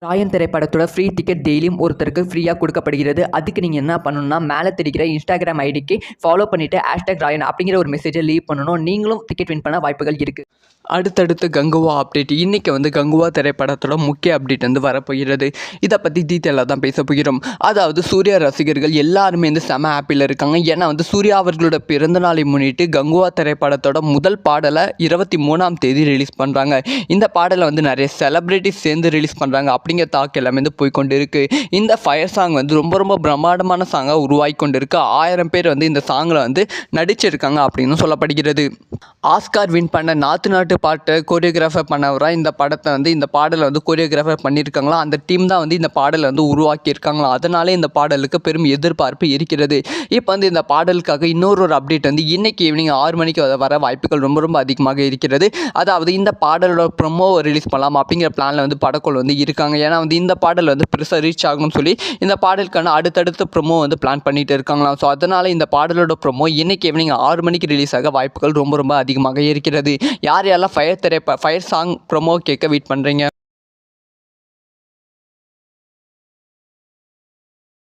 ராயன் திரைப்படத்தோட free ticket டெய்லியும் ஒருத்தருக்கு ஃப்ரீயாக கொடுக்கப்படுகிறது. அதுக்கு நீங்கள் என்ன பண்ணணும்னா, மேலே தெரிகிற இன்ஸ்டாகிராம் ஐடிக்கு ஃபாலோ பண்ணிவிட்டு #ராயன் அப்படிங்கிற ஒரு மெசேஜை லீவ் பண்ணணும். நீங்களும் டிக்கெட் வின் பண்ண வாய்ப்புகள் இருக்குது. அடுத்தடுத்து கங்குவா அப்டேட். இன்றைக்கி கங்குவா திரைப்படத்தோட முக்கிய அப்டேட் வரப்போகிறது. இதை பற்றி டீட்டெயிலாக தான் பேச போகிறோம். அதாவது சூர்யா ரசிகர்கள் எல்லாருமே செம ஹாப்பியில் இருக்காங்க. ஏன்னா சூர்யா அவர்களோட பிறந்தநாளை முன்னிட்டு கங்குவா திரைப்படத்தோட முதல் பாடலை 23ஆம் தேதி ரிலீஸ் பண்ணுறாங்க. இந்த பாடலை நிறைய செலிப்ரிட்டிஸ் சேர்ந்து ரிலீஸ் பண்ணுறாங்க அப்படிங்கிற தாக்கு எல்லாமே போய்கொண்டு இருக்குது. இந்த ஃபயர் சாங் ரொம்ப ரொம்ப பிரம்மாண்டமான சாங்காக உருவாகி கொண்டு இருக்கு. 1000 பேர் இந்த சாங்கில் நடிச்சிருக்காங்க அப்படின்னு சொல்லப்படுகிறது. ஆஸ்கார் வின் பண்ண நாட்டு பாட்டை கோரியோகிராஃபர் பண்ணவராக இந்த படத்தை இந்த பாடலை கோரியோகிராஃபர் பண்ணியிருக்காங்களா. அந்த டீம் தான் இந்த பாடலை உருவாக்கியிருக்காங்களா. அதனாலே இந்த பாடலுக்கு பெரும் எதிர்பார்ப்பு இருக்கிறது. இப்போ இந்த பாடலுக்காக இன்னொரு அப்டேட் இன்னைக்கு ஈவினிங் 6 மணிக்கு வர வாய்ப்புகள் ரொம்ப ரொம்ப அதிகமாக இருக்கிறது. அதாவது இந்த பாடலோட ப்ரொமோவை ரிலீஸ் பண்ணலாம் அப்படிங்கிற பிளானில் படக்குழு இருக்காங்க. ஏன்னா இந்த பாடல் பெருசாக ரீச் ஆகணும்னு சொல்லி இந்த பாடலுக்கான அடுத்தடுத்த ப்ரொமோ பிளான் பண்ணிட்டு இருக்காங்களாம். ஸோ அதனால் இந்த பாடலோட ப்ரொமோ இன்னைக்கு ஈவினிங் 6 மணிக்கு ரிலீஸ் ஆக வாய்ப்புகள் ரொம்ப ரொம்ப அதிகமாக இருக்கிறது. யார் யாரெல்லாம் ஃபயர் சாங் ப்ரொமோ கேட்க வெயிட் பண்ணுறீங்க?